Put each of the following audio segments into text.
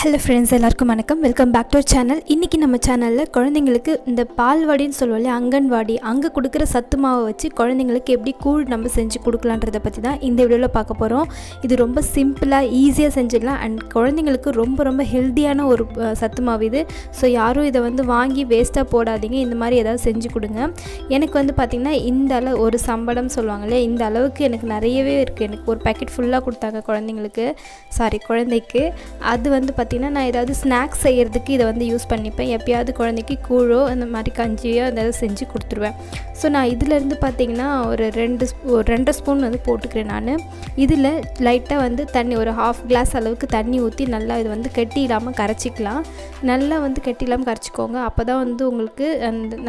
Hello friends, எல்லாருக்கும் வணக்கம். Welcome back to our channel. இன்றைக்கி நம்ம சேனலில் குழந்தைங்களுக்கு இந்த பால்வாடின்னு சொல்லுவோம்ல, அங்கன்வாடி, அங்கே கொடுக்குற சத்து மாவை வச்சு குழந்தைங்களுக்கு எப்படி கூழ் நம்ம செஞ்சு கொடுக்கலான்றதை பற்றி தான் இந்த வீடியோவில் பார்க்க போகிறோம். இது ரொம்ப சிம்பிளாக ஈஸியாக செஞ்சிடலாம் அண்ட் குழந்தைங்களுக்கு ரொம்ப ரொம்ப ஹெல்த்தியான ஒரு சத்து மாவு இது. ஸோ யாரும் இதை வாங்கி வேஸ்ட்டாக போடாதீங்க. இந்த மாதிரி ஏதாவது செஞ்சு கொடுங்க. எனக்கு பார்த்திங்கன்னா இந்த அளவு ஒரு சம்பளம் சொல்லுவாங்களே, இந்த அளவுக்கு எனக்கு நிறையவே இருக்குது. எனக்கு ஒரு பேக்கெட் ஃபுல்லாக கொடுத்தாங்க குழந்தைக்கு. அது பார்த்திங்கன்னா நான் ஏதாவது ஸ்நாக்ஸ் செய்கிறதுக்கு இதை யூஸ் பண்ணிப்பேன். எப்போயாவது குழந்தைக்கு கூழோ அந்த மாதிரி கஞ்சியோ ஏதாவது செஞ்சு கொடுத்துருவேன். ஸோ நான் இதிலேருந்து பார்த்திங்கன்னா ஒரு 2 ஸ்பூன் போட்டுக்கிறேன். நான் இதில் லைட்டாக தண்ணி ஒரு 1/2 கிளாஸ் அளவுக்கு தண்ணி ஊற்றி நல்லா இது கெட்டி இல்லாமல் கரைச்சிக்கலாம். நல்லா கெட்டி இல்லாமல் கரைச்சிக்கோங்க. அப்போ தான் உங்களுக்கு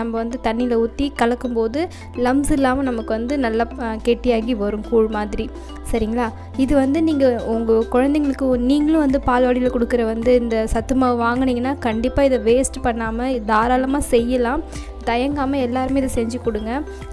நம்ம தண்ணியில் ஊற்றி கலக்கும்போது லம்ஸ் இல்லாமல் நமக்கு நல்லா கெட்டியாகி வரும் கூழ் மாதிரி. சரிங்களா? இது நீங்கள் உங்கள் குழந்தைங்களுக்கு நீங்களும் பால்வாடியில் கொடுக்குற இந்த சத்து மாவு வாங்கினீங்கன்னா கண்டிப்பாக இதை வேஸ்ட் பண்ணாமல் தாராளமாக செய்யலாம். தயங்காமல் எல்லாருமே இதை செஞ்சு கொடுங்க.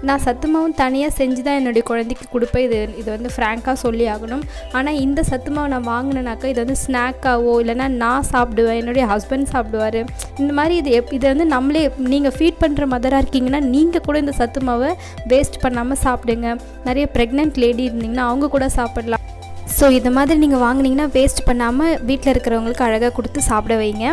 நான் சத்து மாவும் தனியாக செஞ்சு தான் என்னுடைய குழந்தைக்கு கொடுப்பேன். இது ஃப்ராங்காக சொல்லி ஆகணும். ஆனால் இந்த சத்து மாவு நான் வாங்கினேனாக்கா இது ஸ்நாக்காவோ இல்லைனா நான் சாப்பிடுவேன், என்னுடைய ஹஸ்பண்ட் சாப்பிடுவார். இந்த மாதிரி இதை நம்மளே நீங்கள் ஃபீட் பண்ணுற மதராக இருக்கீங்கன்னா நீங்கள் கூட இந்த சத்து மாவை வேஸ்ட் பண்ணாமல் சாப்பிடுங்க. நிறைய ப்ரெக்னென்ட் லேடி இருந்தீங்கன்னா அவங்க கூட சாப்பிடலாம். ஸோ இது மாதிரி நீங்கள் வாங்கினீங்கன்னா வேஸ்ட் பண்ணாமல் வீட்டில் இருக்கிறவங்களுக்கு அழகாக கொடுத்து சாப்பிட வைங்க.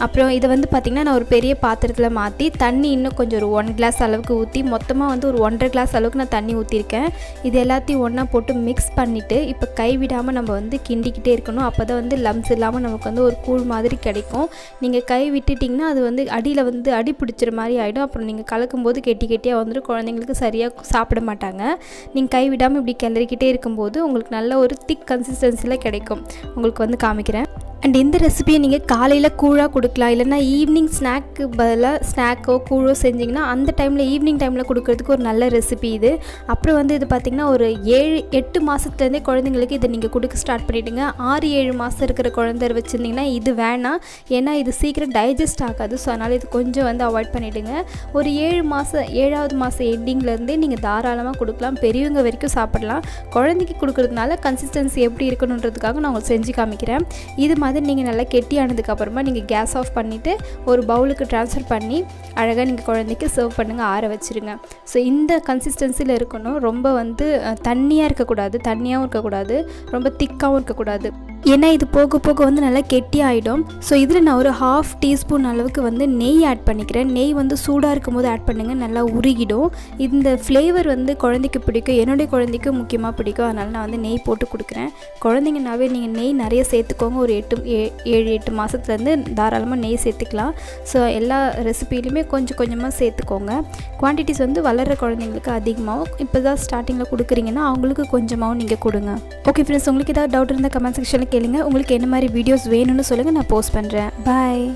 அப்புறம் இதை பார்த்திங்கன்னா நான் ஒரு பெரிய பாத்திரத்தில் மாற்றி தண்ணி இன்னும் கொஞ்சம் ஒரு 1 கிளாஸ் அளவுக்கு ஊற்றி மொத்தமாக ஒரு 1.5 கிளாஸ் அளவுக்கு நான் தண்ணி ஊற்றிருக்கேன். இது எல்லாத்தையும் ஒன்றா போட்டு மிக்ஸ் பண்ணிவிட்டு இப்போ கைவிடாமல் நம்ம கிண்டிக்கிட்டே இருக்கணும். அப்போ தான் லம்ஸ் இல்லாமல் நமக்கு ஒரு கூழ் மாதிரி கிடைக்கும். நீங்கள் கை விட்டுட்டிங்கன்னா அது அடியில் அடி பிடிச்சிற மாதிரி ஆகிடும். அப்புறம் நீங்கள் கலக்கும்போது கெட்டியாக குழந்தைங்களுக்கு சரியாக சாப்பிட மாட்டாங்க. நீங்கள் கை விடாமல் இப்படி கிளறிக்கிட்டே இருக்கும்போது உங்களுக்கு நல்ல ஒரு திக் கன்சிஸ்டன்சியில் கிடைக்கும். உங்களுக்கு காமிக்கிறேன். அண்ட் இந்த ரெசிபியை நீங்கள் காலையில் கூழாக கொடுக்கலாம். இல்லைனா ஈவினிங் ஸ்நாக்கு பதிலாக ஸ்நாக்கோ கூழோ செஞ்சிங்கன்னா அந்த டைமில் ஈவினிங் டைமில் கொடுக்கறதுக்கு ஒரு நல்ல ரெசிபி இது. அப்புறம் இது பார்த்திங்கன்னா ஒரு 7-8 மாதத்துலேருந்தே குழந்தைங்களுக்கு இதை நீங்கள் கொடுக்க ஸ்டார்ட் பண்ணிவிடுங்க. 6-7 மாதம் இருக்கிற குழந்தை வச்சுருந்திங்கன்னா இது வேணாம். ஏன்னா இது சீக்கிரம் டைஜஸ்ட் ஆகாது. ஸோ அதனால் இது கொஞ்சம் அவாய்ட் பண்ணிவிடுங்க. ஒரு 7வது மாதம் எண்டிங்லேருந்தே நீங்கள் தாராளமாக கொடுக்கலாம். பெரியவங்க வரைக்கும் சாப்பிடலாம். குழந்தைக்கு கொடுக்குறதுனால கன்சிஸ்டன்சி எப்படி இருக்கணுன்றதுக்காக நான் உங்களுக்கு செஞ்சு காமிக்கிறேன். இது மாதிரி நீங்கள் நல்லா கெட்டியானதுக்கப்புறமா நீங்கள் கேஸ் ஆஃப் பண்ணிவிட்டு ஒரு பவுலுக்கு ட்ரான்ஸ்ஃபர் பண்ணி அழகாக நீங்கள் குழந்தைக்கு சர்வ் பண்ணுங்கள், ஆற வச்சுருங்க. ஸோ இந்த கன்சிஸ்டன்சியில் இருக்கணும். ரொம்ப தண்ணியாக இருக்கக்கூடாது, தண்ணியாகவும் இருக்கக்கூடாது, ரொம்ப திக்காகவும் இருக்கக்கூடாது. ஏன்னா இது போக போக நல்லா கெட்டி ஆகிடும். ஸோ இதில் நான் ஒரு 1/2 டீஸ்பூன் அளவுக்கு நெய் ஆட் பண்ணிக்கிறேன். நெய் சூடாக இருக்கும் போது ஆட் பண்ணுங்கள், நல்லா உருகிடும். இந்த ஃப்ளேவர் குழந்தைக்கு பிடிக்கும், என்னுடைய குழந்தைக்கு முக்கியமாக பிடிக்கும். அதனால் நான் நெய் போட்டு கொடுக்குறேன். குழந்தைங்கனாவே நீங்கள் நெய் நிறைய சேர்த்துக்கோங்க. ஒரு 7-8 மாதத்துலேருந்து தாராளமாக நெய் சேர்த்துக்கலாம். ஸோ எல்லா ரெசிபிலையுமே கொஞ்சம் கொஞ்சமாக சேர்த்துக்கோங்க. குவான்டிட்டிஸ் வளர்கிற குழந்தைங்களுக்கு அதிகமாகவும், இப்போ தான் ஸ்டார்டிங்கில் கொடுக்குறீங்கன்னா அவங்களுக்கு கொஞ்சமாகவும் நீங்கள் கொடுங்க. ஓகே ஃப்ரெண்ட்ஸ், உங்களுக்கு ஏதாவது டவுட் இருந்தால் கமெண்ட் செக்ஷனில் கேளுங்க. உங்களுக்கு என்ன மாதிரி வீடியோஸ் வேணும்னு சொல்லுங்கள், நான் போஸ்ட் பண்ணுறேன். பாய்.